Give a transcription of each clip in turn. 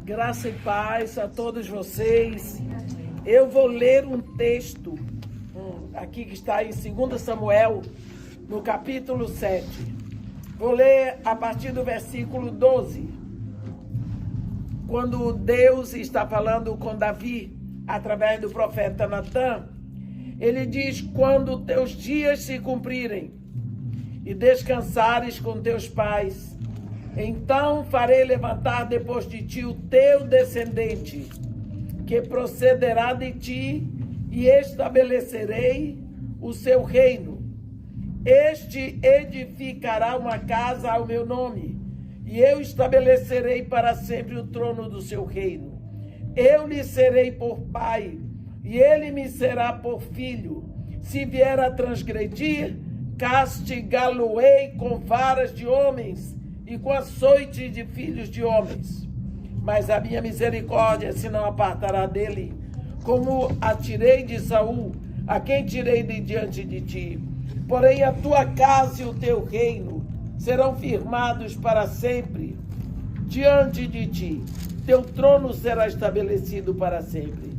Graça e paz a todos vocês. Eu vou ler um texto aqui que está em 2 Samuel, no capítulo 7. Vou ler a partir do versículo 12. Quando Deus está falando com Davi, através do profeta Natã, ele diz: quando teus dias se cumprirem e descansares com teus pais, então farei levantar depois de ti o teu descendente, que procederá de ti, e estabelecerei o seu reino. Este edificará uma casa ao meu nome, e eu estabelecerei para sempre o trono do seu reino. Eu lhe serei por pai, e ele me será por filho. Se vier a transgredir, castigá-lo-ei com varas de homens e com açoite de filhos de homens. Mas a minha misericórdia se não apartará dele, como a tirei de Saul, a quem tirei de diante de ti. Porém a tua casa e o teu reino serão firmados para sempre diante de ti. Teu trono será estabelecido para sempre.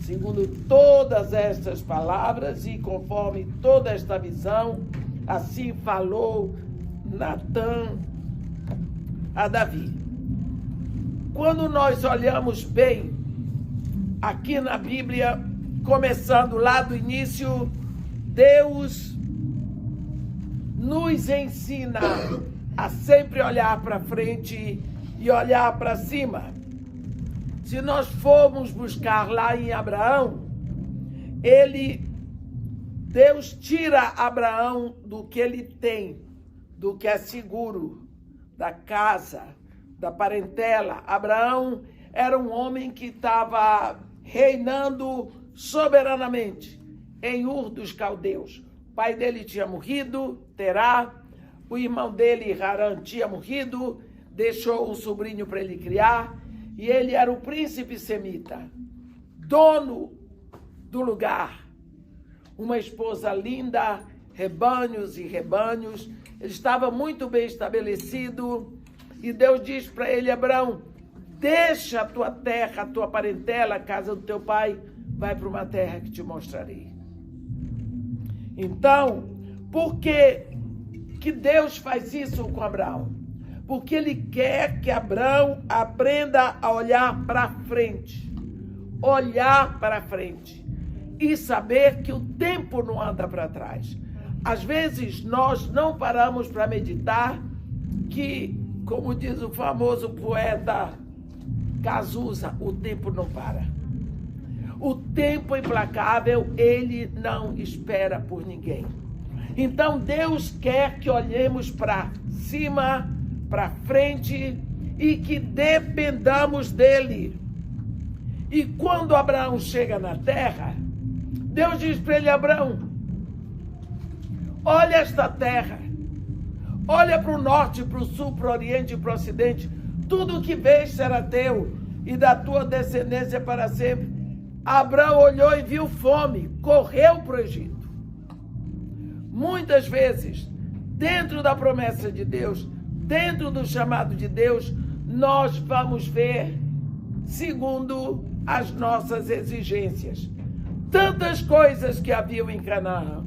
Segundo todas estas palavras e conforme toda esta visão, assim falou Natã a Davi. Quando nós olhamos bem aqui na Bíblia, começando lá do início, Deus nos ensina a sempre olhar para frente e olhar para cima. Se nós formos buscar lá em Abraão, Deus tira Abraão do que ele tem, do que é seguro, da casa, da parentela. Abraão era um homem que estava reinando soberanamente em Ur dos Caldeus. O pai dele tinha morrido, Terá, o irmão dele, Harã, tinha morrido, deixou um sobrinho para ele criar, e ele era o príncipe semita, dono do lugar. Uma esposa linda, rebanhos e rebanhos. Ele estava muito bem estabelecido, e Deus diz para ele: Abraão, deixa a tua terra, a tua parentela, a casa do teu pai, vai para uma terra que te mostrarei. Então, por que Deus faz isso com Abraão? Porque ele quer que Abraão aprenda a olhar para frente. Olhar para frente. E saber que o tempo não anda para trás. Às vezes nós não paramos para meditar que, como diz o famoso poeta Cazuza, o tempo não para. O tempo implacável, ele não espera por ninguém. Então Deus quer que olhemos para cima, para frente e que dependamos dele. E quando Abraão chega na terra, Deus diz para ele: Abraão, olha esta terra, olha para o norte, para o sul, para o oriente e para o ocidente, tudo o que vês será teu e da tua descendência para sempre. Abraão olhou e viu fome, correu para o Egito. Muitas vezes, dentro da promessa de Deus, dentro do chamado de Deus, nós vamos ver segundo as nossas exigências. Tantas coisas que haviam em Canaã,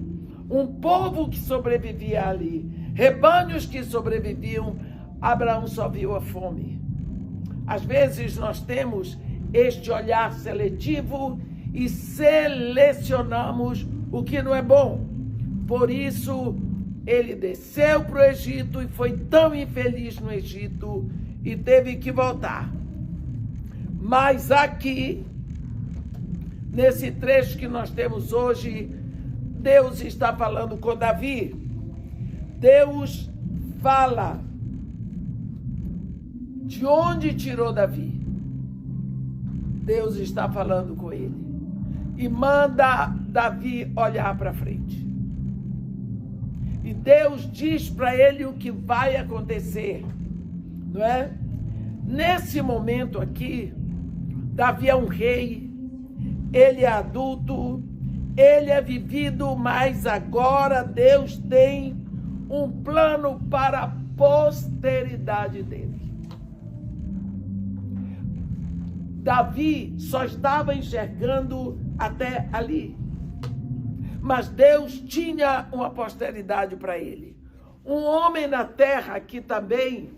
um povo que sobrevivia ali, rebanhos que sobreviviam, Abraão só viu a fome. Às vezes nós temos este olhar seletivo e selecionamos o que não é bom. Por isso, ele desceu para o Egito e foi tão infeliz no Egito e teve que voltar. Mas aqui, nesse trecho que nós temos hoje, Deus está falando com Davi. Deus fala de onde tirou Davi. Deus está falando com ele e manda Davi olhar para frente. E Deus diz para ele o que vai acontecer, não é? Nesse momento aqui, Davi é um rei, ele é adulto, ele é vivido, mas agora Deus tem um plano para a posteridade dele. Davi só estava enxergando até ali. Mas Deus tinha uma posteridade para ele. Um homem na terra que também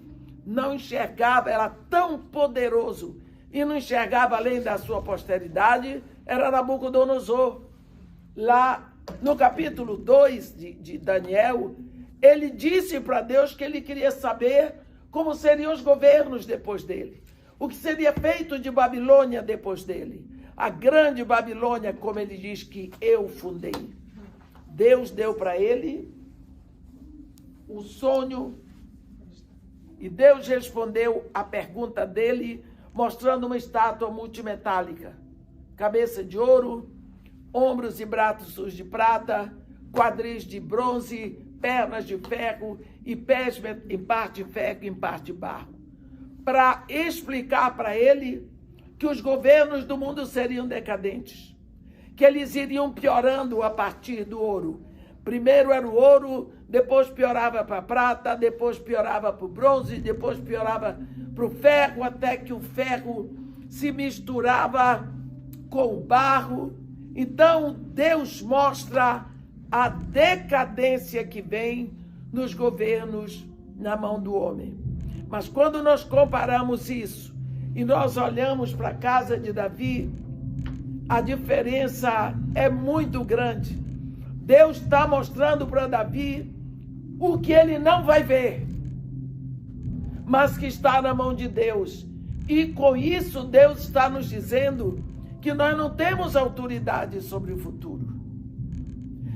não enxergava, era tão poderoso e não enxergava além da sua posteridade, era Nabucodonosor. Lá no capítulo 2 de Daniel, ele disse para Deus que ele queria saber como seriam os governos depois dele. O que seria feito de Babilônia depois dele. A grande Babilônia, como ele diz que eu fundei. Deus deu para ele o sonho e Deus respondeu a pergunta dele mostrando uma estátua multimetálica. Cabeça de ouro, ombros e braços de prata, quadris de bronze, pernas de ferro e pés em parte de ferro e em parte de barro. Para explicar para ele que os governos do mundo seriam decadentes, que eles iriam piorando a partir do ouro. Primeiro era o ouro, depois piorava para a prata, depois piorava para o bronze, depois piorava para o ferro, até que o ferro se misturava com o barro. Então, Deus mostra a decadência que vem nos governos na mão do homem. Mas quando nós comparamos isso e nós olhamos para a casa de Davi, a diferença é muito grande. Deus está mostrando para Davi o que ele não vai ver, mas que está na mão de Deus. E com isso, Deus está nos dizendo que nós não temos autoridade sobre o futuro.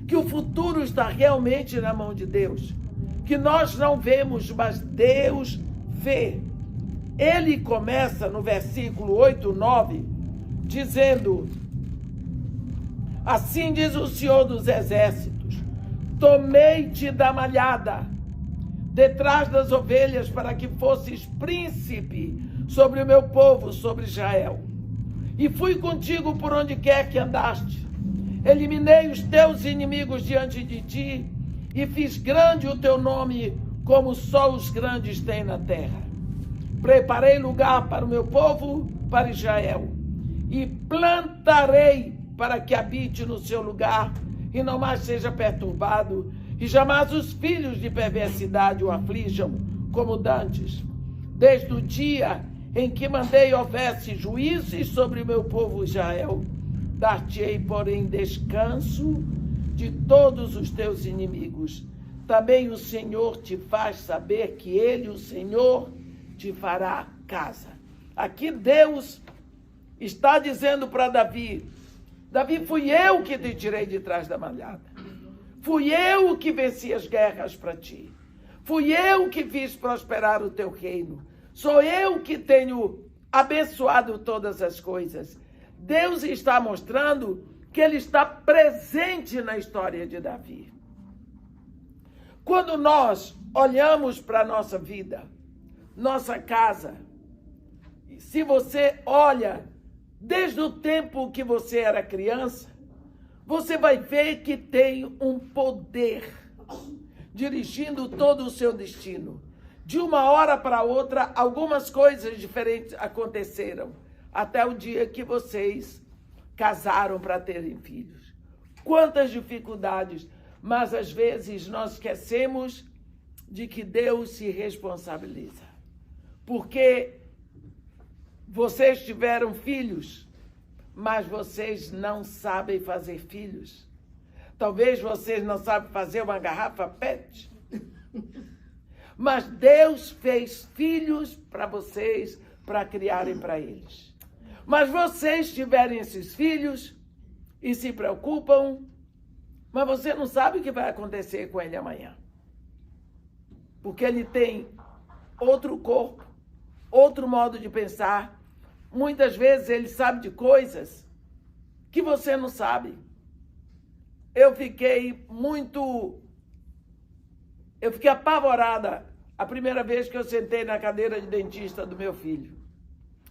Que o futuro está realmente na mão de Deus. Que nós não vemos, mas Deus vê. Ele começa no versículo 8, 9, dizendo: assim diz o Senhor dos Exércitos, tomei-te da malhada, detrás das ovelhas, para que fosses príncipe sobre o meu povo, sobre Israel. E fui contigo por onde quer que andaste. Eliminei os teus inimigos diante de ti, e fiz grande o teu nome, como só os grandes têm na terra. Preparei lugar para o meu povo, para Israel, e plantarei para que habite no seu lugar, e não mais seja perturbado, e jamais os filhos de perversidade o aflijam, como dantes. Desde o dia em que mandei houvesse juízes sobre o meu povo Israel, dar-te-ei, porém, descanso de todos os teus inimigos. Também o Senhor te faz saber que Ele, o Senhor, te fará casa. Aqui Deus está dizendo para Davi: Davi, fui eu que te tirei de trás da malhada. Fui eu que venci as guerras para ti. Fui eu que fiz prosperar o teu reino. Sou eu que tenho abençoado todas as coisas. Deus está mostrando que Ele está presente na história de Davi. Quando nós olhamos para a nossa vida, nossa casa, se você olha desde o tempo que você era criança, você vai ver que tem um poder dirigindo todo o seu destino. De uma hora para outra, algumas coisas diferentes aconteceram, até o dia que vocês casaram para terem filhos. Quantas dificuldades, mas às vezes nós esquecemos de que Deus se responsabiliza. Porque vocês tiveram filhos, mas vocês não sabem fazer filhos. Talvez vocês não sabem fazer uma garrafa PET. Mas Deus fez filhos para vocês, para criarem para eles. Mas vocês tiverem esses filhos e se preocupam, mas você não sabe o que vai acontecer com ele amanhã. Porque ele tem outro corpo, outro modo de pensar. Muitas vezes ele sabe de coisas que você não sabe. Eu fiquei apavorada a primeira vez que eu sentei na cadeira de dentista do meu filho.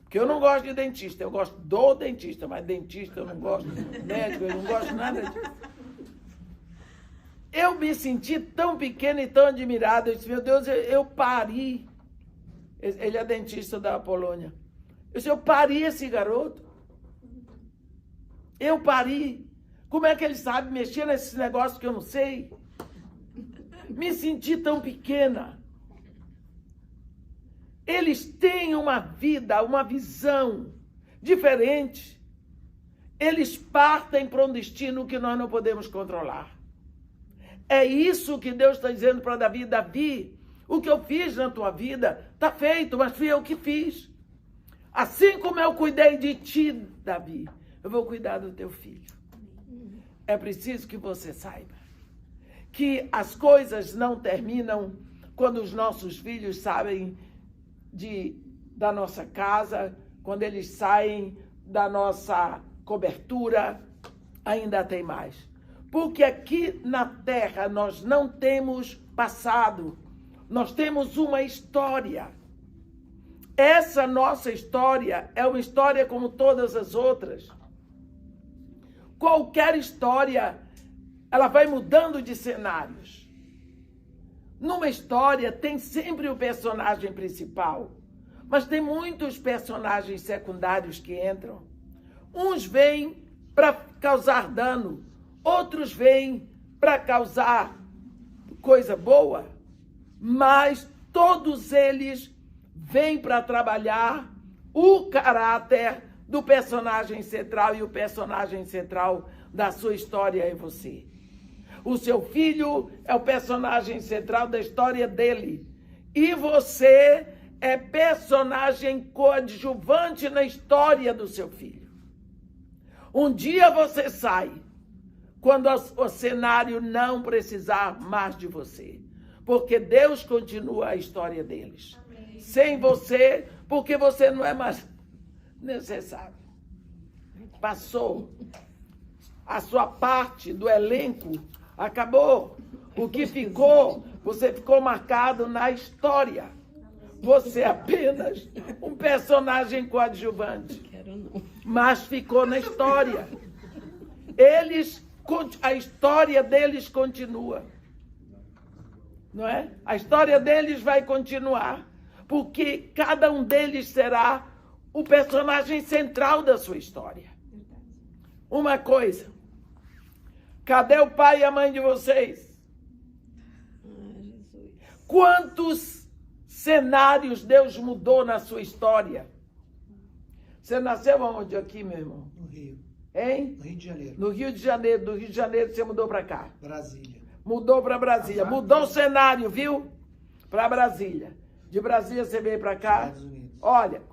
Porque eu não gosto de dentista, eu gosto do dentista, mas dentista eu não gosto, médico eu não gosto nada disso. Eu me senti tão pequena e tão admirada. Eu disse, meu Deus, eu pari. Ele é dentista da Polônia. Eu disse, eu pari esse garoto. Eu pari. Como é que ele sabe mexer nesses negócios que eu não sei? Me senti tão pequena. Eles têm uma vida, uma visão diferente. Eles partem para um destino que nós não podemos controlar. É isso que Deus está dizendo para Davi. Davi, o que eu fiz na tua vida está feito, mas fui eu que fiz. Assim como eu cuidei de ti, Davi, eu vou cuidar do teu filho. É preciso que você saiba que as coisas não terminam quando os nossos filhos saem da nossa casa, quando eles saem da nossa cobertura, ainda tem mais. Porque aqui na terra nós não temos passado, nós temos uma história. Essa nossa história é uma história como todas as outras. Qualquer história, ela vai mudando de cenários. Numa história tem sempre o personagem principal, mas tem muitos personagens secundários que entram. Uns vêm para causar dano, outros vêm para causar coisa boa, mas todos eles vêm para trabalhar o caráter do personagem central, e o personagem central da sua história é você. O seu filho é o personagem central da história dele. E você é personagem coadjuvante na história do seu filho. Um dia você sai, quando o cenário não precisar mais de você. Porque Deus continua a história deles. Amém. Sem você, porque você não é mais necessário. Passou. A sua parte do elenco acabou. O que ficou, você ficou marcado na história. Você é apenas um personagem coadjuvante. Mas ficou na história. A história deles continua. Não é? A história deles vai continuar. Porque cada um deles será o personagem central da sua história. Uma coisa. Cadê o pai e a mãe de vocês? Quantos cenários Deus mudou na sua história? Você nasceu aonde aqui, meu irmão? No Rio. Hein? No Rio de Janeiro. No Rio de Janeiro. Do Rio de Janeiro você mudou para cá? Brasília. Mudou para Brasília. Mudou o cenário, viu? Para Brasília. De Brasília você veio para cá? Estados Unidos. Olha,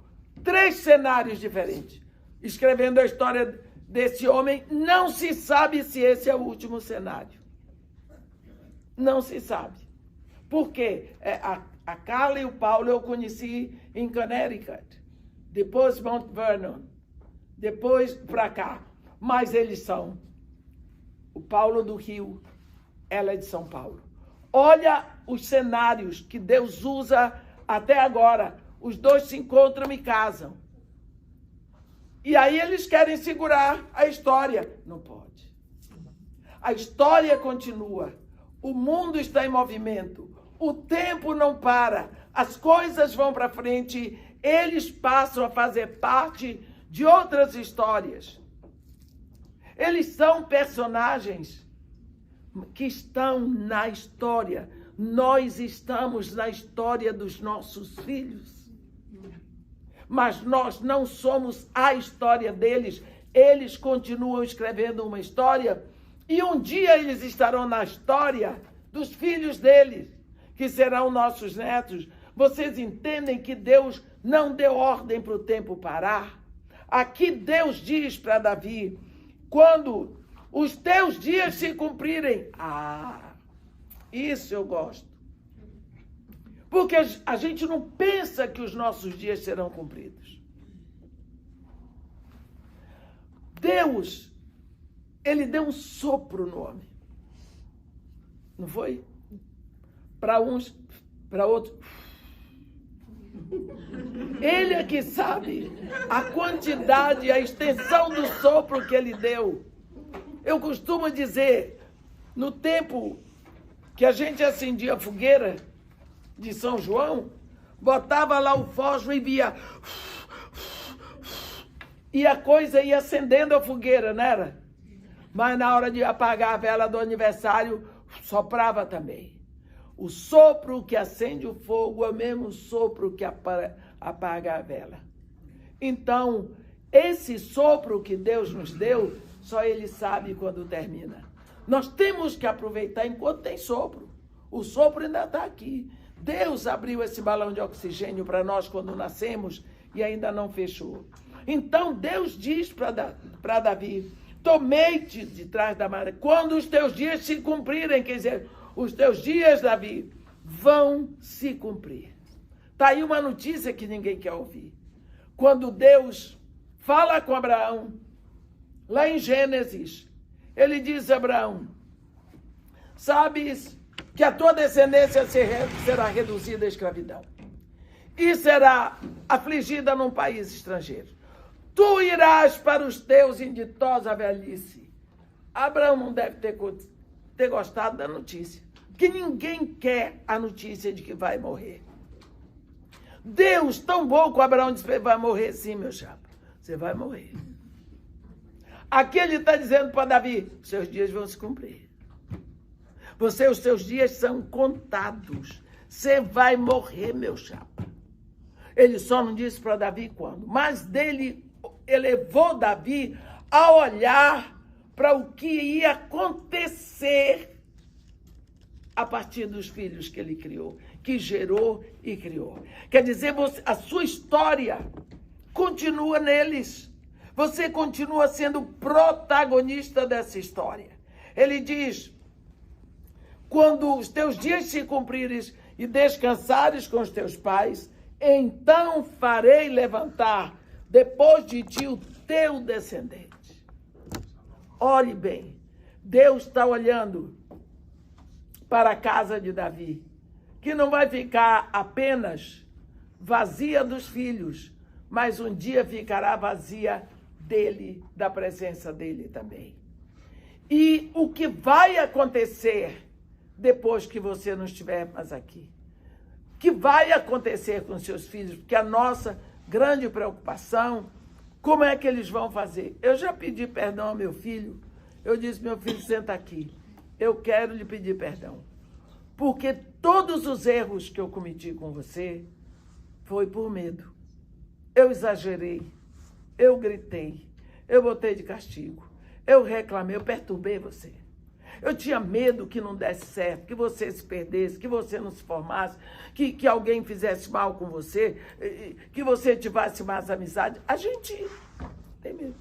3 cenários diferentes. Escrevendo a história desse homem, não se sabe se esse é o último cenário. Não se sabe. Por quê? A Carla e o Paulo eu conheci em Connecticut. Depois Mount Vernon. Depois para cá. Mas eles são o Paulo do Rio, ela é de São Paulo. Olha os cenários que Deus usa até agora. Os dois se encontram e casam. E aí eles querem segurar a história. Não pode. A história continua. O mundo está em movimento. O tempo não para. As coisas vão para frente. Eles passam a fazer parte de outras histórias. Eles são personagens que estão na história. Nós estamos na história dos nossos filhos. Mas nós não somos a história deles. Eles continuam escrevendo uma história e um dia eles estarão na história dos filhos deles, que serão nossos netos. Vocês entendem que Deus não deu ordem para o tempo parar? Aqui Deus diz para Davi, quando os teus dias se cumprirem. Isso eu gosto. Porque a gente não pensa que os nossos dias serão cumpridos. Deus, ele deu um sopro no homem. Não foi? Para uns, para outros. Ele é que sabe a quantidade, a extensão do sopro que ele deu. Eu costumo dizer, no tempo que a gente acendia a fogueira de São João, botava lá o fósforo e via e a coisa ia acendendo a fogueira, não era? Mas na hora de apagar a vela do aniversário, soprava também. O sopro que acende o fogo é o mesmo sopro que apaga a vela. Então, esse sopro que Deus nos deu, só Ele sabe quando termina. Nós temos que aproveitar enquanto tem sopro. O sopro ainda está aqui. Deus abriu esse balão de oxigênio para nós quando nascemos e ainda não fechou. Então, Deus diz para Davi, tomei-te de trás da maré, quando os teus dias se cumprirem, quer dizer, os teus dias, Davi, vão se cumprir. Está aí uma notícia que ninguém quer ouvir. Quando Deus fala com Abraão, lá em Gênesis, ele diz a Abraão, sabes que a tua descendência será reduzida à escravidão e será afligida num país estrangeiro. Tu irás para os teus em ditosa velhice. Abraão não deve ter gostado da notícia, que ninguém quer a notícia de que vai morrer. Deus, tão bom com Abraão, disse, vai morrer sim, meu chapa, você vai morrer. Aqui ele está dizendo para Davi, seus dias vão se cumprir. Os seus dias são contados. Você vai morrer, meu chapa. Ele só não disse para Davi quando, mas dele elevou Davi a olhar para o que ia acontecer a partir dos filhos que ele criou, que gerou e criou. Quer dizer, a sua história continua neles. Você continua sendo protagonista dessa história. Ele diz, quando os teus dias se cumprires e descansares com os teus pais, então farei levantar depois de ti o teu descendente. Olhe bem, Deus está olhando para a casa de Davi, que não vai ficar apenas vazia dos filhos, mas um dia ficará vazia dele, da presença dele também. E o que vai acontecer depois que você não estiver mais aqui? O que vai acontecer com seus filhos? Porque a nossa grande preocupação, como é que eles vão fazer? Eu já pedi perdão ao meu filho. Eu disse, meu filho, senta aqui. Eu quero lhe pedir perdão. Porque todos os erros que eu cometi com você foi por medo. Eu exagerei. Eu gritei, eu botei de castigo, eu reclamei, eu perturbei você. Eu tinha medo que não desse certo, que você se perdesse, que você não se formasse, que alguém fizesse mal com você, que você tivesse mais amizade. A gente tem medo.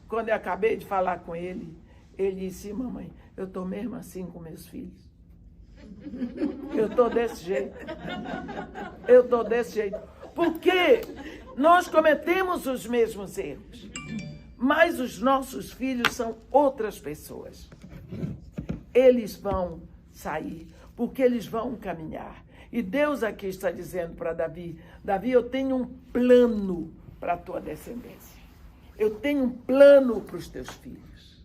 Quando eu acabei de falar com ele, ele disse, mamãe, eu estou mesmo assim com meus filhos. Eu estou desse jeito. Eu estou desse jeito. Porque nós cometemos os mesmos erros, mas os nossos filhos são outras pessoas. Eles vão sair, porque eles vão caminhar. E Deus aqui está dizendo para Davi, Davi, eu tenho um plano para a tua descendência. Eu tenho um plano para os teus filhos.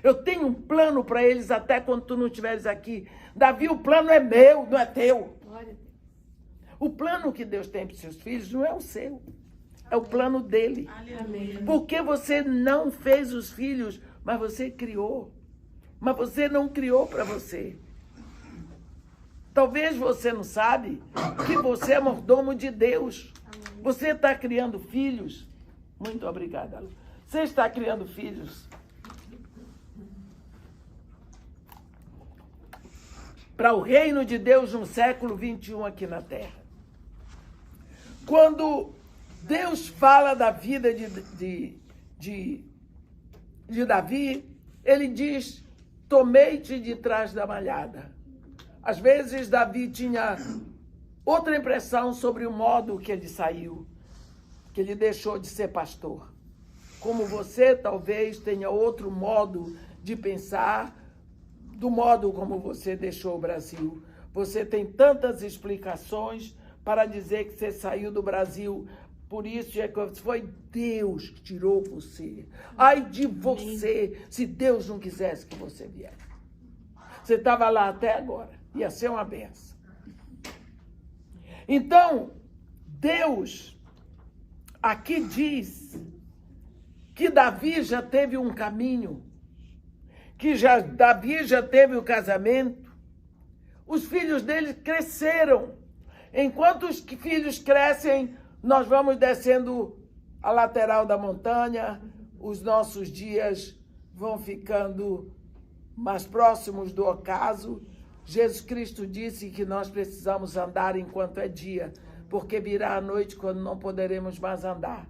Eu tenho um plano para eles até quando tu não estiveres aqui. Davi, o plano é meu, não é teu. O plano que Deus tem para os seus filhos não é o seu, é o plano dele. Amém. Porque você não fez os filhos, mas você criou. Mas você não criou para você. Talvez você não sabe que você é mordomo de Deus. Amém. Você está criando filhos. Muito obrigada, Lu. Você está criando filhos para o reino de Deus no século 21 aqui na Terra. Quando Deus fala da vida de Davi, ele diz, tomei-te de trás da malhada. Às vezes, Davi tinha outra impressão sobre o modo que ele saiu, que ele deixou de ser pastor. Como você, talvez, tenha outro modo de pensar do modo como você deixou o Brasil. Você tem tantas explicações para dizer que você saiu do Brasil, por isso é que foi Deus que tirou você. Ai de você, se Deus não quisesse que você viesse. Você estava lá até agora, ia ser uma benção. Então, Deus, aqui diz que Davi já teve um caminho, que Davi já teve o casamento, os filhos dele cresceram. Enquanto os filhos crescem, nós vamos descendo a lateral da montanha, os nossos dias vão ficando mais próximos do ocaso. Jesus Cristo disse que nós precisamos andar enquanto é dia, porque virá a noite quando não poderemos mais andar.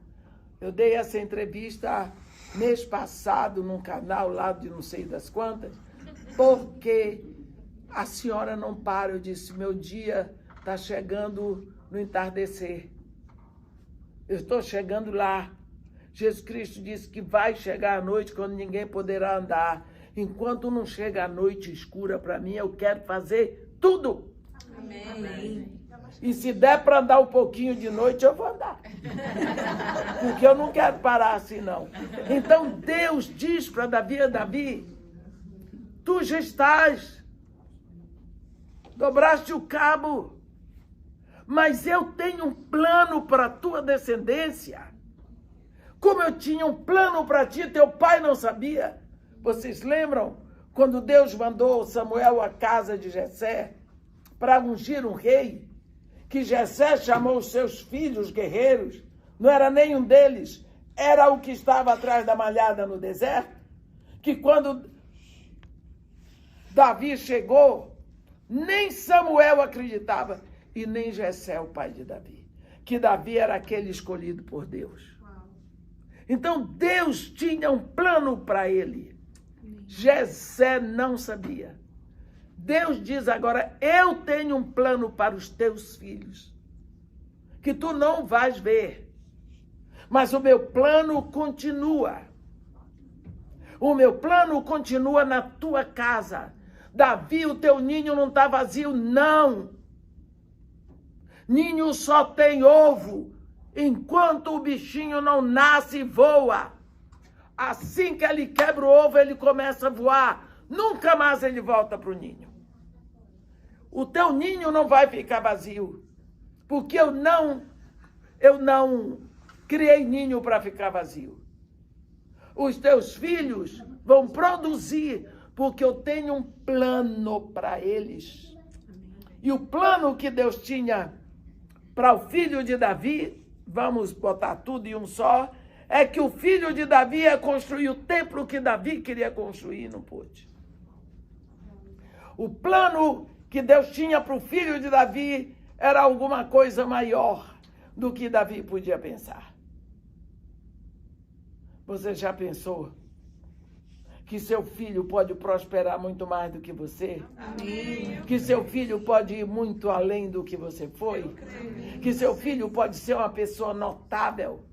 Eu dei essa entrevista mês passado num canal lá de não sei das quantas, porque a senhora não para. Eu disse, meu dia está chegando no entardecer. Eu estou chegando lá. Jesus Cristo disse que vai chegar a noite quando ninguém poderá andar. Enquanto não chega a noite escura para mim, eu quero fazer tudo. Amém. E se der para andar um pouquinho de noite, eu vou andar. Porque eu não quero parar assim, não. Então Deus diz para Davi, tu já estás, dobraste o cabo, mas eu tenho um plano para a tua descendência. Como eu tinha um plano para ti, teu pai não sabia. Vocês lembram quando Deus mandou Samuel à casa de Jessé para ungir um rei? Que Jessé chamou os seus filhos guerreiros, não era nenhum deles, era o que estava atrás da malhada no deserto, que quando Davi chegou, nem Samuel acreditava, e nem Jessé, o pai de Davi, que Davi era aquele escolhido por Deus. Então Deus tinha um plano para ele. Jessé não sabia. Deus diz agora, eu tenho um plano para os teus filhos, que tu não vais ver, mas o meu plano continua. O meu plano continua na tua casa. Davi, o teu ninho não está vazio, não. Ninho só tem ovo, enquanto o bichinho não nasce e voa. Assim que ele quebra o ovo, ele começa a voar. Nunca mais ele volta para o ninho. O teu ninho não vai ficar vazio, porque eu não criei ninho para ficar vazio. Os teus filhos vão produzir, porque eu tenho um plano para eles. E o plano que Deus tinha para o filho de Davi, vamos botar tudo em um só, é que o filho de Davi ia construir o templo que Davi queria construir e não pôde. O plano que Deus tinha para o filho de Davi era alguma coisa maior do que Davi podia pensar. Você já pensou que seu filho pode prosperar muito mais do que você? Amém. Que seu filho pode ir muito além do que você foi? Que seu filho pode ser uma pessoa notável?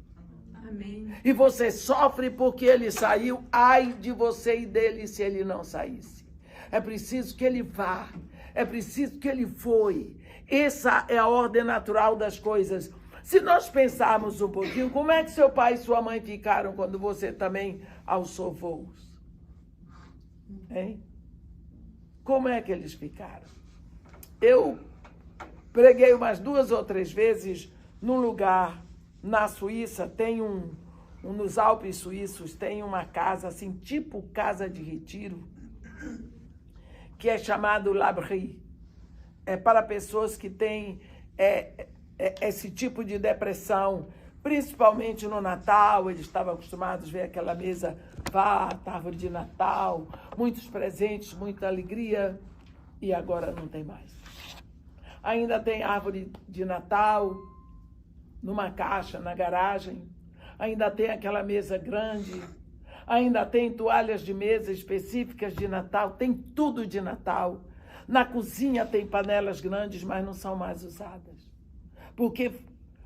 Amém. E você sofre porque ele saiu, ai de você e dele se ele não saísse. É preciso que ele vá. É preciso que ele foi. Essa é a ordem natural das coisas. Se nós pensarmos um pouquinho, como é que seu pai e sua mãe ficaram quando você também alçou voos? Hein? Como é que eles ficaram? Eu preguei umas 2 ou 3 vezes num lugar na Suíça, tem nos Alpes suíços, tem uma casa assim, tipo casa de retiro, que é chamado L'Abri. É para pessoas que têm esse tipo de depressão, principalmente no Natal. Eles estavam acostumados a ver aquela mesa farta, árvore de Natal, muitos presentes, muita alegria, e agora não tem mais. Ainda tem árvore de Natal numa caixa, na garagem, ainda tem aquela mesa grande, ainda tem toalhas de mesa específicas de Natal, tem tudo de Natal. Na cozinha tem panelas grandes, mas não são mais usadas.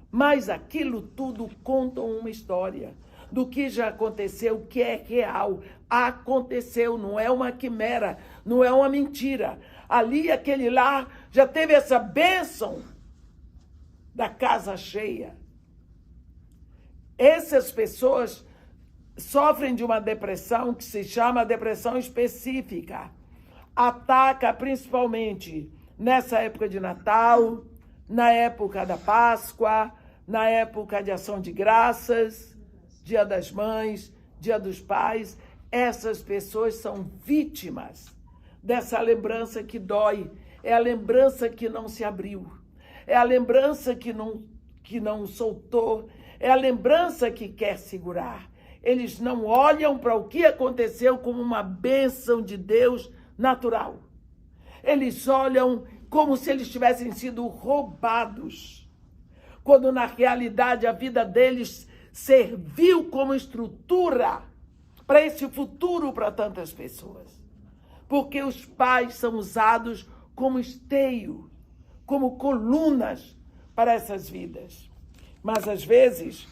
Mas aquilo tudo conta uma história do que já aconteceu, que é real. Aconteceu, não é uma quimera, não é uma mentira. Ali, aquele lar, já teve essa bênção da casa cheia. Essas pessoas sofrem de uma depressão que se chama depressão específica. Ataca principalmente nessa época de Natal, na época da Páscoa, na época de ação de graças, Dia das Mães, Dia dos Pais. Essas pessoas são vítimas dessa lembrança que dói. É a lembrança que não se abriu. É a lembrança que não soltou. É a lembrança que quer segurar. Eles não olham para o que aconteceu como uma bênção de Deus natural. Eles olham como se eles tivessem sido roubados, quando na realidade a vida deles serviu como estrutura para esse futuro para tantas pessoas. Porque os pais são usados como esteio, como colunas para essas vidas. Mas às vezes,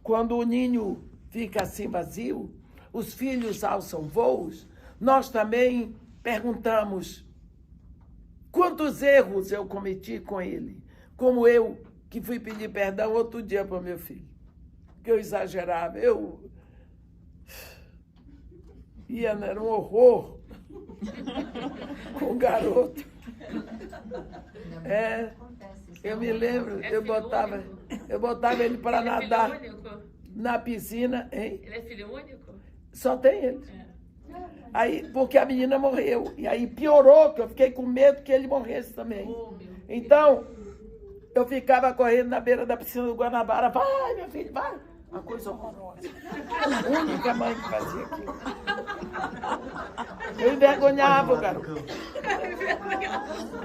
quando o ninho fica assim vazio, os filhos alçam voos, nós também perguntamos: quantos erros eu cometi com ele? Como eu, que fui pedir perdão outro dia para o meu filho. Que eu exagerava. Era um horror com o garoto. Eu me lembro, eu botava ele para nadar na piscina. Hein? Ele é filho único? Só tem ele. Aí, porque a menina morreu. E aí piorou, que eu fiquei com medo que ele morresse também. Então, eu ficava correndo na beira da piscina do Guanabara. Vai, meu filho, vai. Uma coisa horrorosa. A única mãe que fazia aquilo. Eu envergonhava o garoto.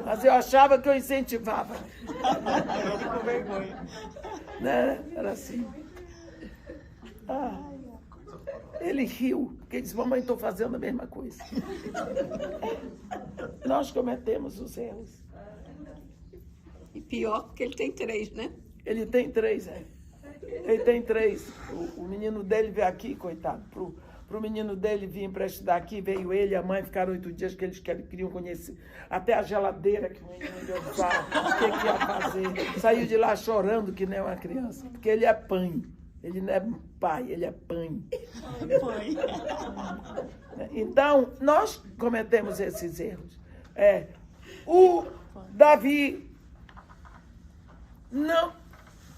Mas eu achava que eu incentivava. Eu com vergonha. Né? Era assim. Ele riu, porque disse: mamãe, estou fazendo a mesma coisa. Nós cometemos os erros. E pior, porque ele tem 3, né? Ele tem 3, Ele tem 3. O menino dele veio aqui, coitado. Pro menino dele vir para estudar aqui, veio ele e a mãe, ficaram 8 dias que eles queriam conhecer. Até a geladeira que o menino ia usar, o que ia fazer. Saiu de lá chorando que nem uma criança. Porque ele é pai. Ele não é pai, ele é pai. Então, nós cometemos esses erros. O Davi não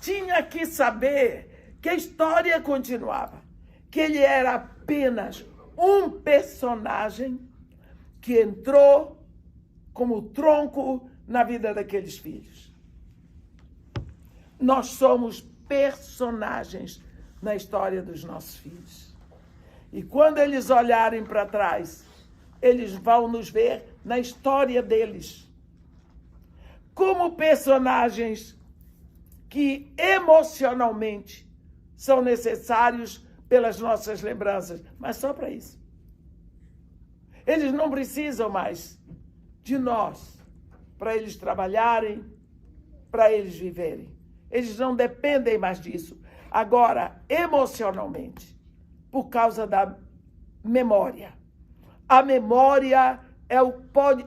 tinha que saber que a história continuava, que ele era apenas um personagem que entrou como tronco na vida daqueles filhos. Nós somos personagens na história dos nossos filhos. E quando eles olharem para trás, eles vão nos ver na história deles como personagens que emocionalmente são necessários pelas nossas lembranças, mas só para isso. Eles não precisam mais de nós para eles trabalharem, para eles viverem. Eles não dependem mais disso. Agora, emocionalmente, por causa da memória. A memória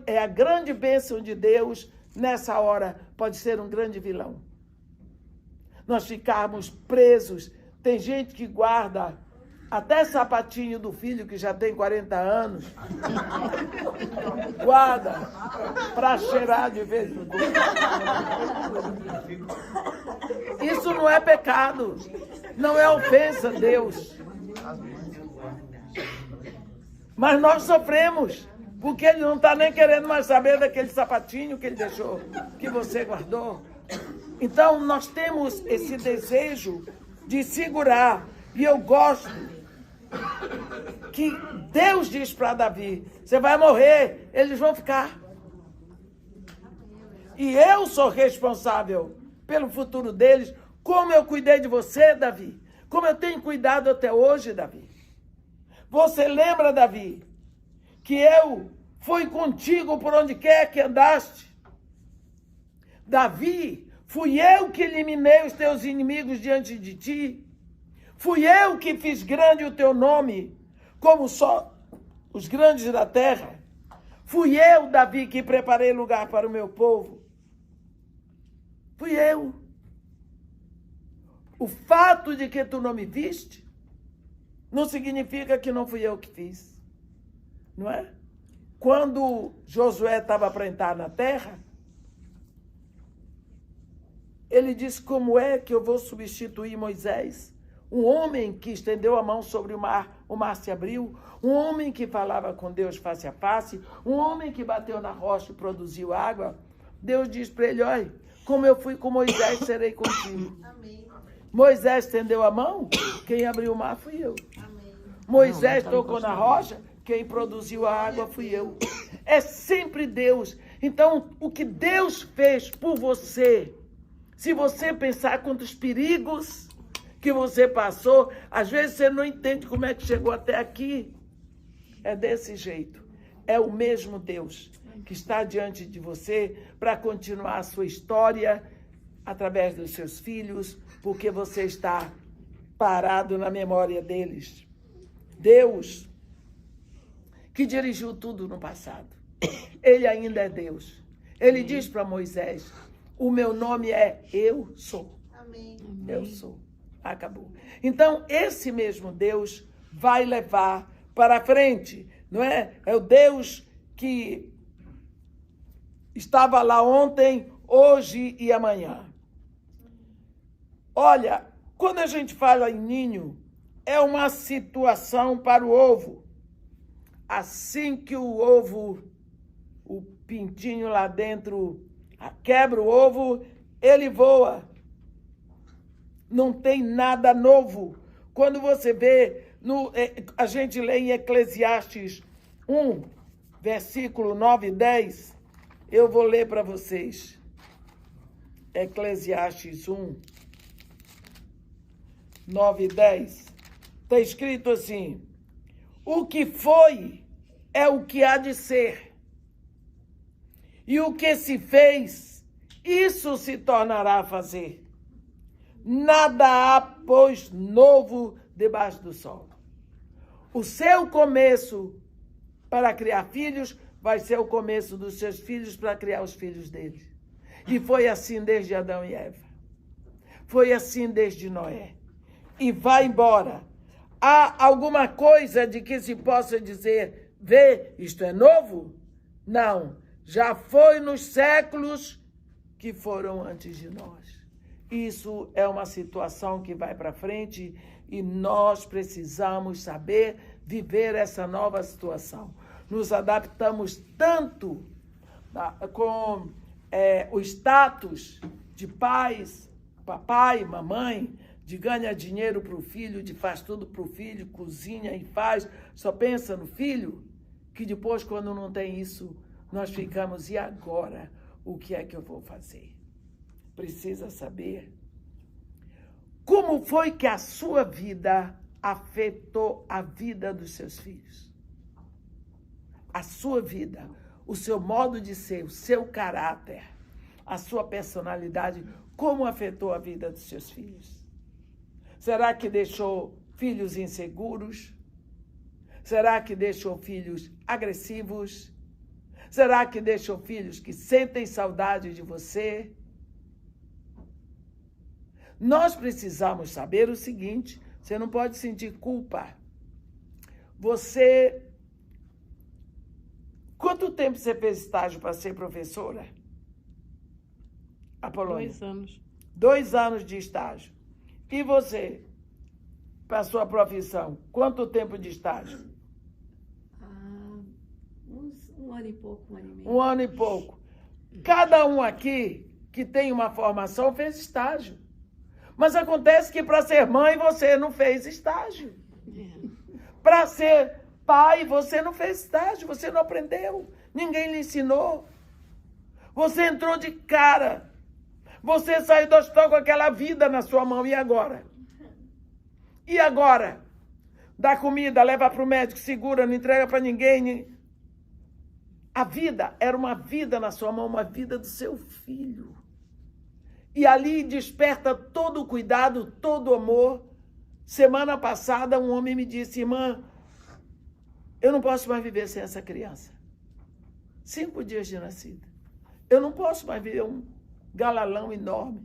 é a grande bênção de Deus nessa hora, pode ser um grande vilão. Nós ficarmos presos. Tem gente que guarda até sapatinho do filho que já tem 40 anos. Guarda para cheirar de vez em quando. Isso não é pecado. Não é ofensa a Deus. Mas nós sofremos. Porque ele não está nem querendo mais saber daquele sapatinho que ele deixou, que você guardou. Então, nós temos esse desejo de segurar. E eu gosto que Deus diz para Davi: você vai morrer, eles vão ficar. E eu sou responsável pelo futuro deles, como eu cuidei de você, Davi. Como eu tenho cuidado até hoje, Davi. Você lembra, Davi, que eu fui contigo por onde quer que andaste? Davi, fui eu que eliminei os teus inimigos diante de ti. Fui eu que fiz grande o teu nome, como só os grandes da terra. Fui eu, Davi, que preparei lugar para o meu povo. Fui eu. O fato de que tu não me viste não significa que não fui eu que fiz. Não é? Quando Josué estava para entrar na terra, ele disse, como é que eu vou substituir Moisés? Um homem que estendeu a mão sobre o mar se abriu, um homem que falava com Deus face a face, um homem que bateu na rocha e produziu água. Deus diz para ele, olha, como eu fui com Moisés, serei contigo. Amém. Moisés estendeu a mão, quem abriu o mar fui eu. Amém. Moisés tocou na rocha, quem produziu a água fui eu. É sempre Deus. Então, o que Deus fez por você, se você pensar quantos perigos que você passou, às vezes você não entende como é que chegou até aqui. É desse jeito. É o mesmo Deus que está diante de você para continuar a sua história através dos seus filhos, porque você está parado na memória deles. Deus que dirigiu tudo no passado. Ele ainda é Deus. Ele diz para Moisés, o meu nome é Eu Sou. Amém. Eu sou. Acabou. Então, esse mesmo Deus vai levar para frente, não é? É o Deus que estava lá ontem, hoje e amanhã. Olha, quando a gente fala em ninho, é uma situação para o ovo. Assim que o ovo, o pintinho lá dentro, quebra o ovo, ele voa. Não tem nada novo. Quando você vê, a gente lê em Eclesiastes 1, versículo 9 e 10, eu vou ler para vocês. Eclesiastes 1, 9 e 10. Está escrito assim, o que foi é o que há de ser. E o que se fez, isso se tornará a fazer. Nada há, pois, novo debaixo do sol. O seu começo para criar filhos vai ser o começo dos seus filhos para criar os filhos deles. E foi assim desde Adão e Eva. Foi assim desde Noé. E vai embora. Há alguma coisa de que se possa dizer, vê, isto é novo? Não. Já foi nos séculos que foram antes de nós. Isso é uma situação que vai para frente e nós precisamos saber viver essa nova situação. Nos adaptamos tanto com o status de pais, papai, mamãe, de ganha dinheiro para o filho, de faz tudo para o filho, cozinha e faz, só pensa no filho, que depois, quando não tem isso, nós ficamos, e agora? O que é que eu vou fazer? Precisa saber como foi que a sua vida afetou a vida dos seus filhos. A sua vida, o seu modo de ser, o seu caráter, a sua personalidade, como afetou a vida dos seus filhos? Será que deixou filhos inseguros? Será que deixou filhos agressivos? Será que deixou filhos que sentem saudade de você? Nós precisamos saber o seguinte, você não pode sentir culpa. Quanto tempo você fez estágio para ser professora? Apolônia? 2 anos. 2 anos de estágio. E você, para a sua profissão, quanto tempo de estágio? Uns 1 ano e pouco, 1 ano e meio. 1 ano e pouco. Cada um aqui que tem uma formação fez estágio. Mas acontece que para ser mãe você não fez estágio. Para ser pai você não fez estágio, você não aprendeu. Ninguém lhe ensinou. Você entrou de cara. Você saiu do hospital com aquela vida na sua mão. E agora? E agora? Dá comida, leva para o médico, segura, não entrega para ninguém. A vida era uma vida na sua mão, uma vida do seu filho. E ali desperta todo o cuidado, todo o amor. Semana passada, um homem me disse, irmã, eu não posso mais viver sem essa criança. 5 dias de nascida. Eu não posso mais viver um galalão enorme.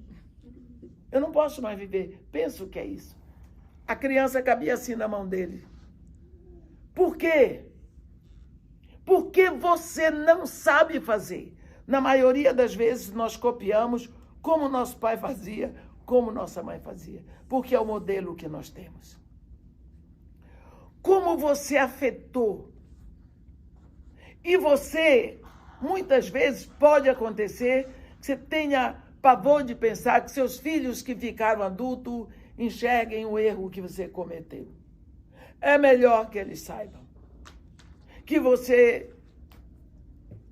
Eu não posso mais viver. Penso que é isso. A criança cabia assim na mão dele. Por quê? Porque você não sabe fazer. Na maioria das vezes, nós copiamos como nosso pai fazia, como nossa mãe fazia, porque é o modelo que nós temos. Como você afetou. E você, muitas vezes, pode acontecer que você tenha pavor de pensar que seus filhos que ficaram adultos enxerguem o erro que você cometeu. É melhor que eles saibam que você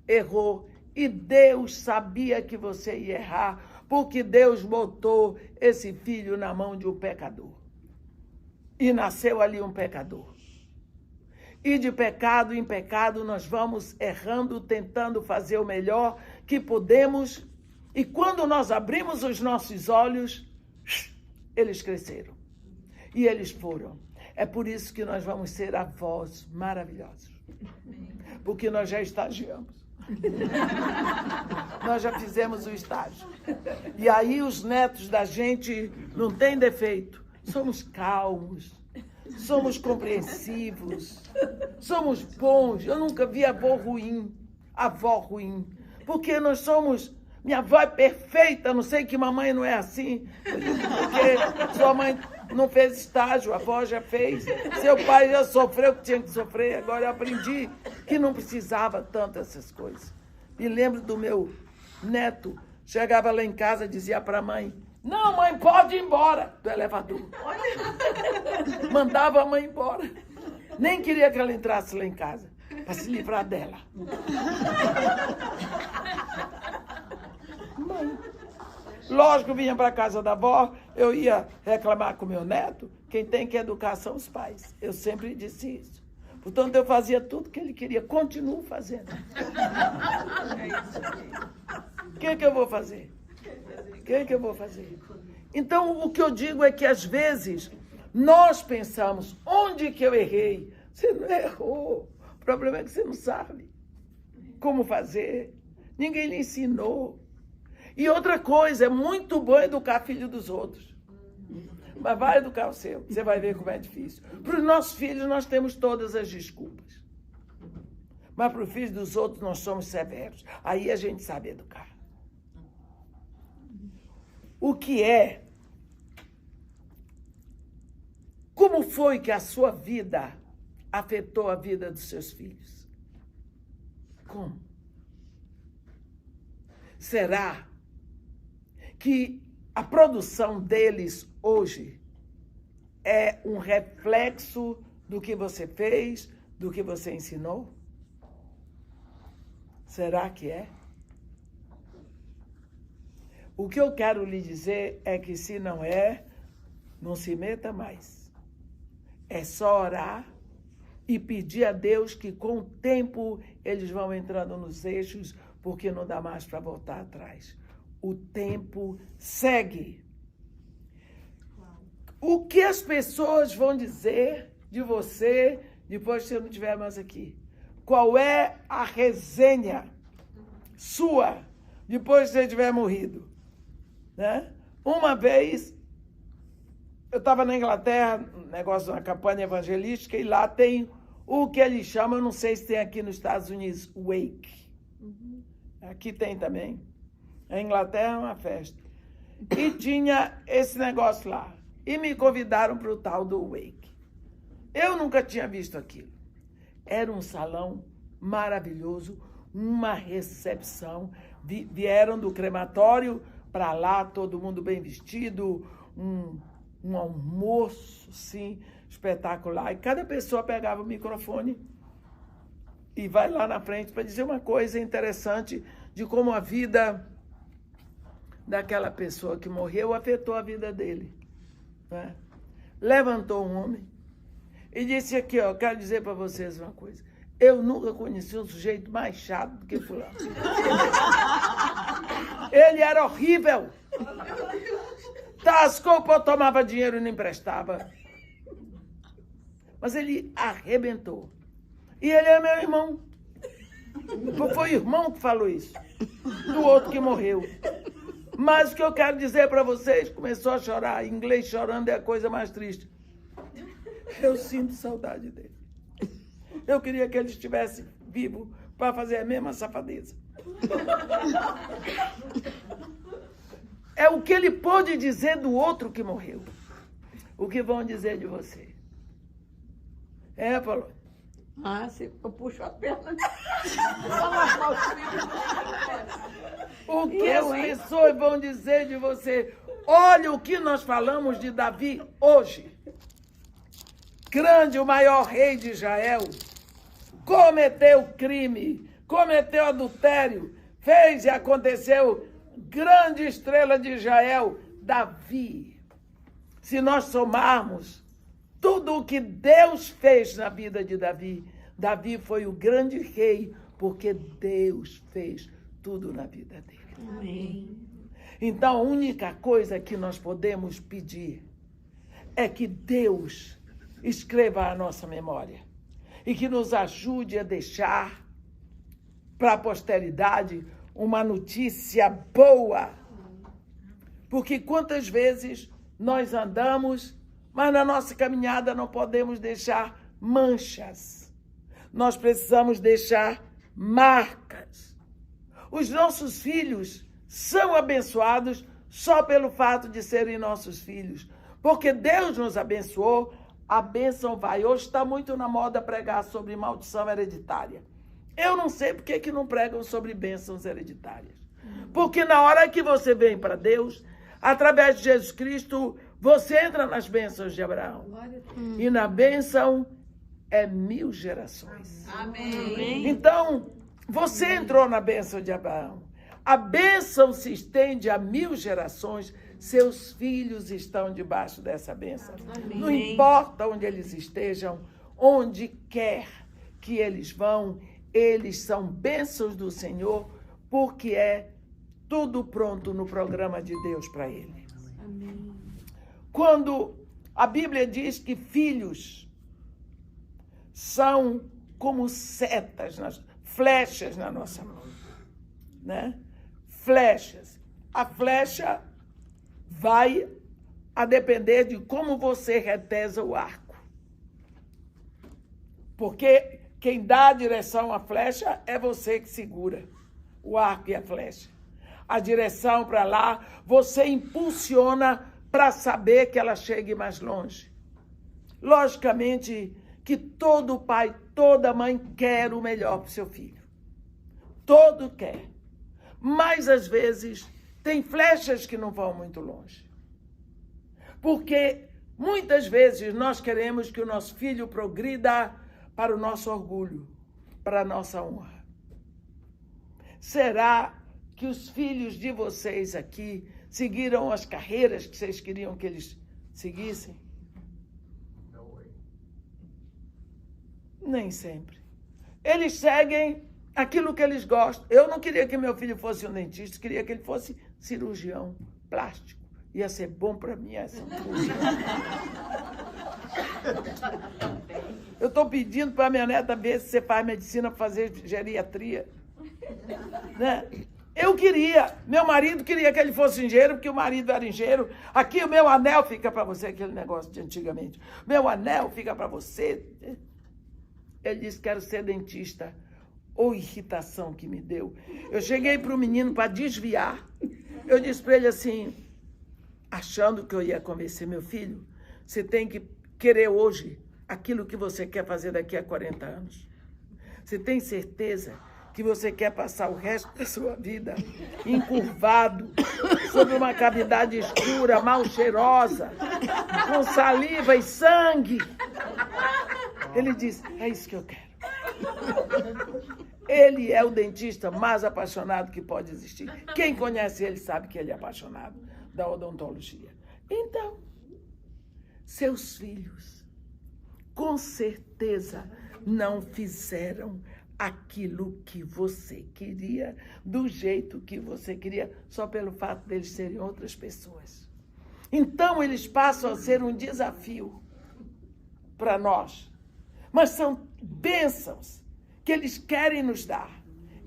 errou e Deus sabia que você ia errar, porque Deus botou esse filho na mão de um pecador. E nasceu ali um pecador. E de pecado em pecado nós vamos errando, tentando fazer o melhor que podemos. E quando nós abrimos os nossos olhos, eles cresceram. E eles foram. É por isso que nós vamos ser avós maravilhosos. Porque nós já estagiamos. Nós já fizemos o estágio. E aí os netos da gente não têm defeito. Somos calmos. Somos compreensivos, somos bons. Eu nunca vi avó ruim, porque nós somos... Minha avó é perfeita, não sei que mamãe não é assim, porque sua mãe não fez estágio, a avó já fez, seu pai já sofreu o que tinha que sofrer, agora eu aprendi que não precisava tanto essas coisas. Me lembro do meu neto, chegava lá em casa e dizia para a mãe: não, mãe, pode ir embora do elevador. Mandava a mãe embora. Nem queria que ela entrasse lá em casa, para se livrar dela. Mãe. Lógico, eu vinha para a casa da avó, eu ia reclamar com meu neto. Quem tem que educar são os pais. Eu sempre disse isso. Portanto, eu fazia tudo que ele queria. Continuo fazendo. O que eu vou fazer? O que eu vou fazer? Então, o que eu digo é que, às vezes, nós pensamos, onde que eu errei? Você não errou. O problema é que você não sabe como fazer. Ninguém lhe ensinou. E outra coisa, é muito bom educar filho dos outros. Mas vai educar o seu. Você vai ver como é difícil. Para os nossos filhos, nós temos todas as desculpas. Mas para os filhos dos outros, nós somos severos. Aí a gente sabe educar. O que é? Como foi que a sua vida afetou a vida dos seus filhos? Como? Será que a produção deles hoje é um reflexo do que você fez, do que você ensinou? Será que é? O que eu quero lhe dizer é que, se não é, não se meta mais. É só orar e pedir a Deus que, com o tempo, eles vão entrando nos eixos, porque não dá mais para voltar atrás. O tempo segue. O que as pessoas vão dizer de você depois que você não estiver mais aqui? Qual é a resenha sua depois que você tiver morrido? Né? Uma vez, eu estava na Inglaterra, negócio de uma campanha evangelística, e lá tem o que eles chamam, não sei se tem aqui nos Estados Unidos, wake. Aqui tem também. A Inglaterra é uma festa. E tinha esse negócio lá. E me convidaram para o tal do wake. Eu nunca tinha visto aquilo. Era um salão maravilhoso, uma recepção. Vieram do crematório para lá, todo mundo bem vestido, um almoço, sim, espetacular. E cada pessoa pegava o microfone e vai lá na frente para dizer uma coisa interessante de como a vida daquela pessoa que morreu afetou a vida dele. Né? Levantou um homem e disse aqui, ó, quero dizer para vocês uma coisa. Eu nunca conheci um sujeito mais chato do que fulano. Ele era horrível. Tascou, tomava dinheiro e não emprestava. Mas ele arrebentou. E ele é meu irmão. Foi o irmão que falou isso. Do outro que morreu. Mas o que eu quero dizer para vocês, começou a chorar. Inglês chorando é a coisa mais triste. Eu sinto saudade dele. Eu queria que ele estivesse vivo para fazer a mesma safadeza. é o que ele pôde dizer do outro que morreu. O que vão dizer de você? Paulo? Se eu puxo a perna. O que as pessoas vão dizer de você? Olha o que nós falamos de Davi hoje. Grande, o maior rei de Israel. Cometeu crime, cometeu adultério, fez e aconteceu. Grande estrela de Israel, Davi. Se nós somarmos tudo o que Deus fez na vida de Davi, Davi foi o grande rei, porque Deus fez tudo na vida dele. Amém. Então, a única coisa que nós podemos pedir é que Deus escreva a nossa memória e que nos ajude a deixar para a posteridade uma notícia boa. Porque quantas vezes nós andamos, mas na nossa caminhada não podemos deixar manchas. Nós precisamos deixar marcas. Os nossos filhos são abençoados só pelo fato de serem nossos filhos. Porque Deus nos abençoou, a bênção vai. Hoje está muito na moda pregar sobre maldição hereditária. Eu não sei por que não pregam sobre bênçãos hereditárias. Porque na hora que você vem para Deus, através de Jesus Cristo, você entra nas bênçãos de Abraão. E na bênção é 1000 gerações. Amém. Então, você entrou na bênção de Abraão. A bênção se estende a 1000 gerações. Seus filhos estão debaixo dessa bênção. Amém. Não importa onde eles estejam, onde quer que eles vão, eles são bênçãos do Senhor, porque é tudo pronto no programa de Deus para eles. Amém. Quando a Bíblia diz que filhos são como setas, flechas na nossa mão, né? Flechas. A flecha vai a depender de como você retesa o arco. Porque quem dá a direção à flecha é você que segura o arco e a flecha. A direção para lá, você impulsiona para saber que ela chegue mais longe. Logicamente que todo pai, toda mãe quer o melhor para o seu filho. Todo quer. Mas, às vezes, tem flechas que não vão muito longe. Porque, muitas vezes, nós queremos que o nosso filho progrida para o nosso orgulho, para a nossa honra. Será que os filhos de vocês aqui seguiram as carreiras que vocês queriam que eles seguissem? Nem sempre. Eles seguem aquilo que eles gostam. Eu não queria que meu filho fosse um dentista, queria que ele fosse cirurgião plástico. Ia ser bom para mim essa cirurgia. Eu estou pedindo para minha neta ver se você faz medicina para fazer geriatria. Né? Eu queria, meu marido queria que ele fosse engenheiro, porque o marido era engenheiro. Aqui o meu anel fica para você, aquele negócio de antigamente. Meu anel fica para você. Ele disse, quero ser dentista. Ou irritação que me deu. Eu cheguei para o menino para desviar. Eu disse para ele assim, achando que eu ia convencer meu filho, você tem que querer hoje aquilo que você quer fazer daqui a 40 anos. Você tem certeza que você quer passar o resto da sua vida encurvado, sobre uma cavidade escura, mal cheirosa, com saliva e sangue? Ele disse, é isso que eu quero. Ele é o dentista mais apaixonado que pode existir. Quem conhece ele sabe que ele é apaixonado da odontologia. Então, seus filhos, com certeza, não fizeram aquilo que você queria, do jeito que você queria, só pelo fato deles serem outras pessoas. Então, eles passam a ser um desafio para nós. Mas são bênçãos que eles querem nos dar.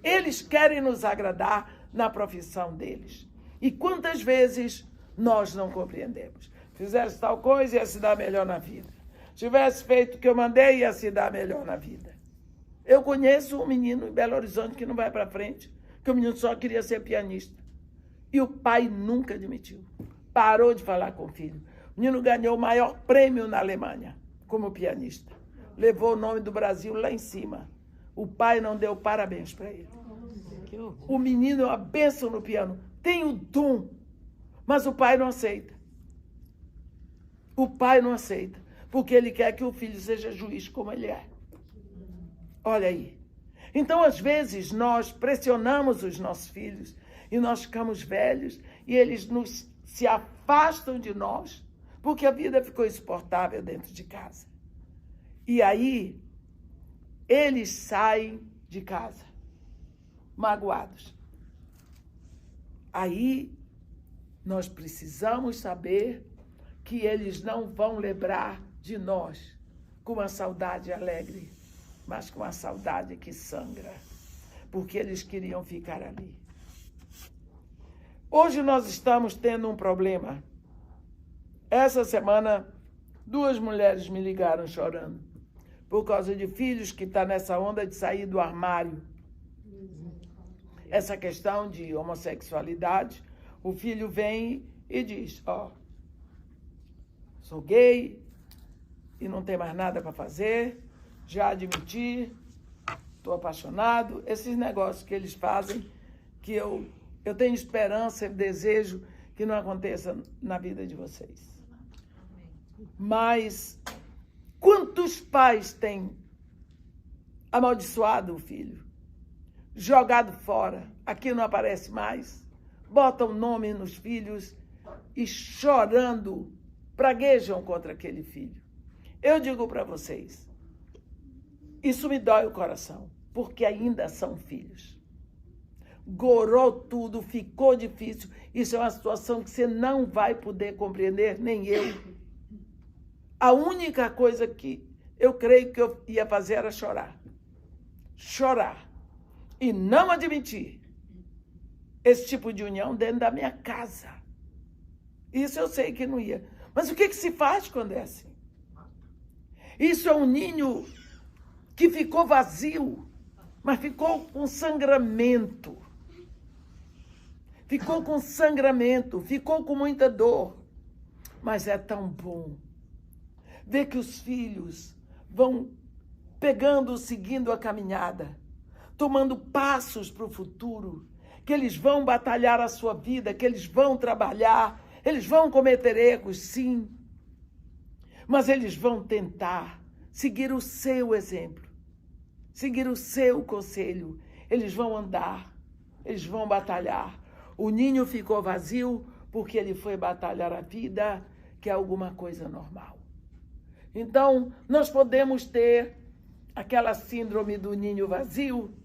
Eles querem nos agradar na profissão deles. E quantas vezes nós não compreendemos? Fizesse tal coisa, ia se dar melhor na vida. Tivesse feito o que eu mandei, ia se dar melhor na vida. Eu conheço um menino em Belo Horizonte que não vai para frente, que o menino só queria ser pianista. E o pai nunca admitiu. Parou de falar com o filho. O menino ganhou o maior prêmio na Alemanha como pianista. Levou o nome do Brasil lá em cima. O pai não deu parabéns para ele. O menino é uma bênção no piano. Tem o dom, mas o pai não aceita. O pai não aceita, porque ele quer que o filho seja juiz como ele é. Olha aí. Então, às vezes, nós pressionamos os nossos filhos e nós ficamos velhos e eles se afastam de nós porque a vida ficou insuportável dentro de casa. E aí, eles saem de casa magoados. Aí, nós precisamos saber que eles não vão lembrar de nós com uma saudade alegre, mas com uma saudade que sangra, porque eles queriam ficar ali. Hoje nós estamos tendo um problema. Essa semana, 2 mulheres me ligaram chorando, por causa de filhos que estão nessa onda de sair do armário. Essa questão de homossexualidade, o filho vem e diz, sou gay e não tem mais nada para fazer, já admiti, estou apaixonado. Esses negócios que eles fazem, que eu tenho esperança e desejo que não aconteça na vida de vocês. Mas quantos pais têm amaldiçoado o filho, jogado fora, aqui não aparece mais, botam nome nos filhos e chorando praguejam contra aquele filho. Eu digo para vocês, isso me dói o coração, porque ainda são filhos. Gorou tudo, ficou difícil. Isso é uma situação que você não vai poder compreender, nem eu. A única coisa que eu creio que eu ia fazer era chorar. Chorar. E não admitir esse tipo de união dentro da minha casa. Isso eu sei que não ia. Mas o que se faz quando é assim? Isso é um ninho que ficou vazio, mas ficou com sangramento. Ficou com sangramento, ficou com muita dor. Mas é tão bom ver que os filhos vão pegando, seguindo a caminhada, tomando passos para o futuro, que eles vão batalhar a sua vida, que eles vão trabalhar, eles vão cometer erros, sim, mas eles vão tentar seguir o seu exemplo, seguir o seu conselho. Eles vão andar, eles vão batalhar. O ninho ficou vazio porque ele foi batalhar a vida, que é alguma coisa normal. Então, nós podemos ter aquela síndrome do ninho vazio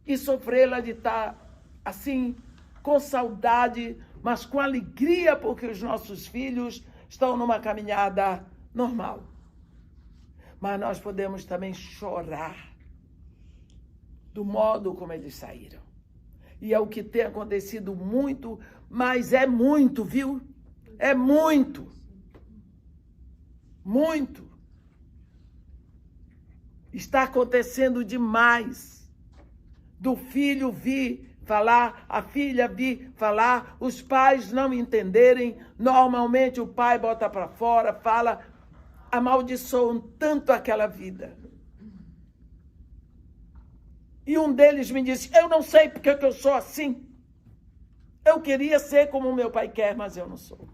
e sofrê-la de estar assim, com saudade, mas com alegria, porque os nossos filhos estão numa caminhada normal. Mas nós podemos também chorar do modo como eles saíram. E é o que tem acontecido muito, mas é muito, viu? É muito. Muito. Está acontecendo demais. Do filho vir falar, a filha vir falar, os pais não entenderem. Normalmente o pai bota para fora, fala, amaldiçoam tanto aquela vida. E um deles me disse, eu não sei porque que eu sou assim. Eu queria ser como o meu pai quer, mas eu não sou.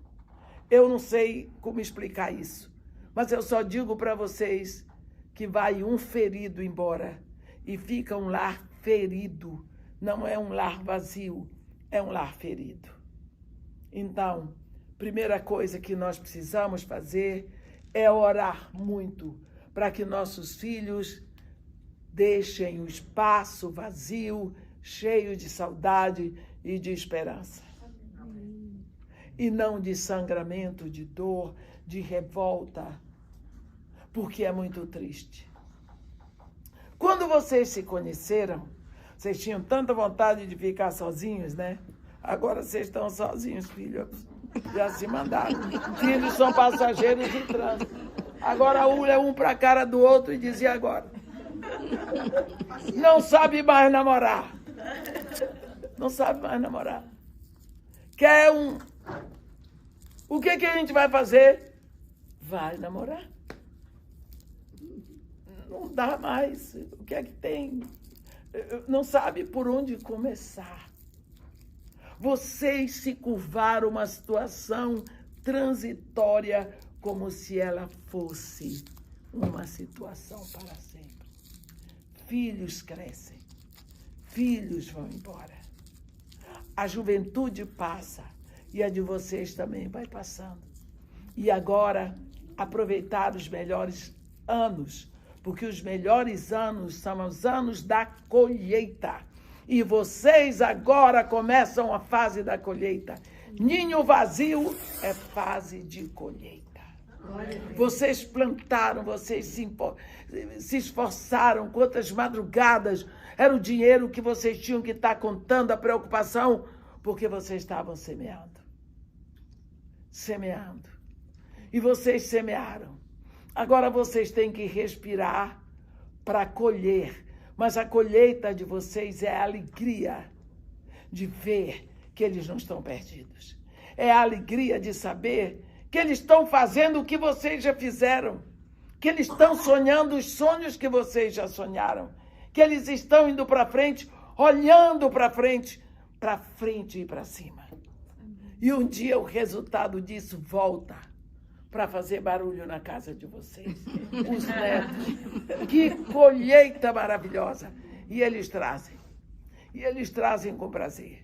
Eu não sei como explicar isso. Mas eu só digo para vocês que vai um ferido embora e fica um lar ferido. Não é um lar vazio, é um lar ferido. Então, primeira coisa que nós precisamos fazer é orar muito para que nossos filhos deixem o espaço vazio, cheio de saudade e de esperança. E não de sangramento, de dor, de revolta, porque é muito triste. Quando vocês se conheceram, vocês tinham tanta vontade de ficar sozinhos, né? Agora vocês estão sozinhos, filhos. Já se mandaram. Filhos são passageiros de trânsito. Agora olha um para a cara do outro e diz, e agora? Não sabe mais namorar. Não sabe mais namorar. Quer um... O que a gente vai fazer? Vai namorar. Não dá mais. O que é que tem? Não sabe por onde começar. Vocês se curvaram uma situação transitória como se ela fosse uma situação para sempre. Filhos crescem, filhos vão embora. A juventude passa e a de vocês também vai passando. E agora, aproveitar os melhores anos, porque os melhores anos são os anos da colheita. E vocês agora começam a fase da colheita. Ninho vazio é fase de colheita. Vocês plantaram, vocês se esforçaram, quantas madrugadas, era o dinheiro que vocês tinham que estar contando, a preocupação, porque vocês estavam semeando. Semeando. E vocês semearam. Agora vocês têm que respirar para colher. Mas a colheita de vocês é a alegria de ver que eles não estão perdidos. É a alegria de saber que eles estão fazendo o que vocês já fizeram. Que eles estão sonhando os sonhos que vocês já sonharam. Que eles estão indo para frente, olhando para frente e para cima. E um dia o resultado disso volta para fazer barulho na casa de vocês. Os netos. Que colheita maravilhosa. E eles trazem. E eles trazem com prazer.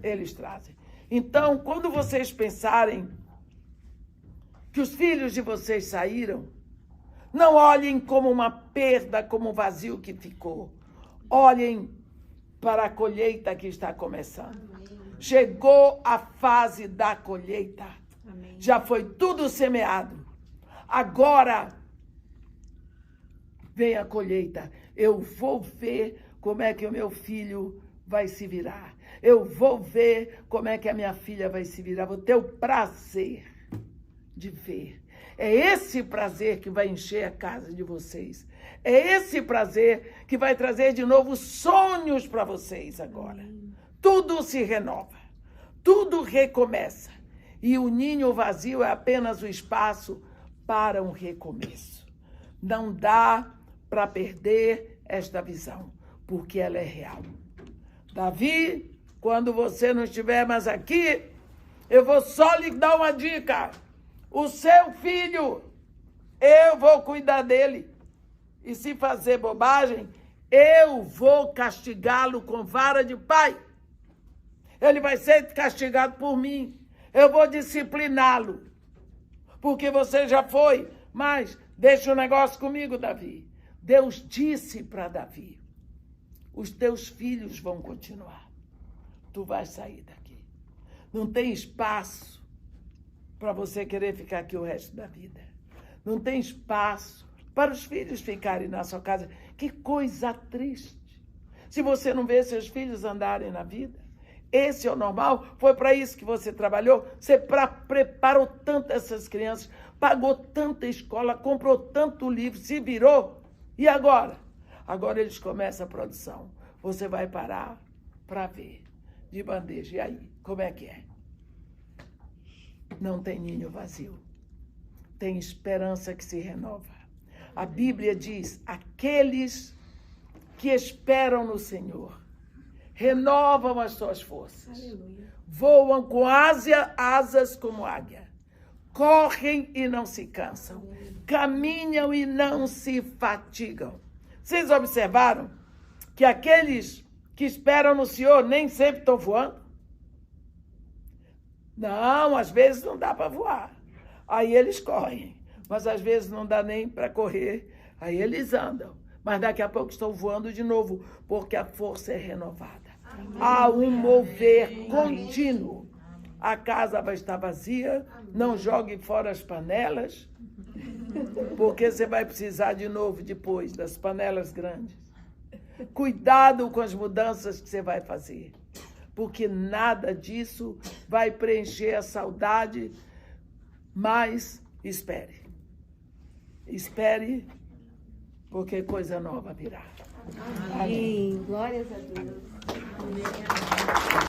Eles trazem. Então, quando vocês pensarem que os filhos de vocês saíram, não olhem como uma perda, como um vazio que ficou. Olhem para a colheita que está começando. Chegou a fase da colheita. Já foi tudo semeado. Agora vem a colheita. Eu vou ver como é que o meu filho vai se virar. Eu vou ver como é que a minha filha vai se virar. Vou ter o prazer de ver. É esse prazer que vai encher a casa de vocês. É esse prazer que vai trazer de novo sonhos para vocês agora. Tudo se renova. Tudo recomeça. E o ninho vazio é apenas o espaço para um recomeço. Não dá para perder esta visão, porque ela é real. Davi, quando você não estiver mais aqui, eu vou só lhe dar uma dica. O seu filho, eu vou cuidar dele. E se fazer bobagem, eu vou castigá-lo com vara de pai. Ele vai ser castigado por mim. Eu vou discipliná-lo, porque você já foi, mas deixa o negócio comigo, Davi. Deus disse para Davi, os teus filhos vão continuar. Tu vais sair daqui. Não tem espaço para você querer ficar aqui o resto da vida. Não tem espaço para os filhos ficarem na sua casa. Que coisa triste. Se você não vê seus filhos andarem na vida. Esse é o normal? Foi para isso que você trabalhou? Você preparou tanto essas crianças, pagou tanta escola, comprou tanto livro, se virou. E agora? Agora eles começam a produção. Você vai parar para ver de bandeja. E aí, como é que é? Não tem ninho vazio. Tem esperança que se renova. A Bíblia diz, aqueles que esperam no Senhor renovam as suas forças. Aleluia. Voam com asas como águia. Correm e não se cansam. Aleluia. Caminham e não se fatigam. Vocês observaram que aqueles que esperam no Senhor nem sempre estão voando? Não, às vezes não dá para voar. Aí eles correm. Mas às vezes não dá nem para correr. Aí eles andam. Mas daqui a pouco estão voando de novo, porque a força é renovada. Há um mover contínuo. A casa vai estar vazia, não jogue fora as panelas, porque você vai precisar de novo depois das panelas grandes. Cuidado com as mudanças que você vai fazer, porque nada disso vai preencher a saudade, mas espere. Espere, porque coisa nova virá. Amém. Glórias a Deus. Amém.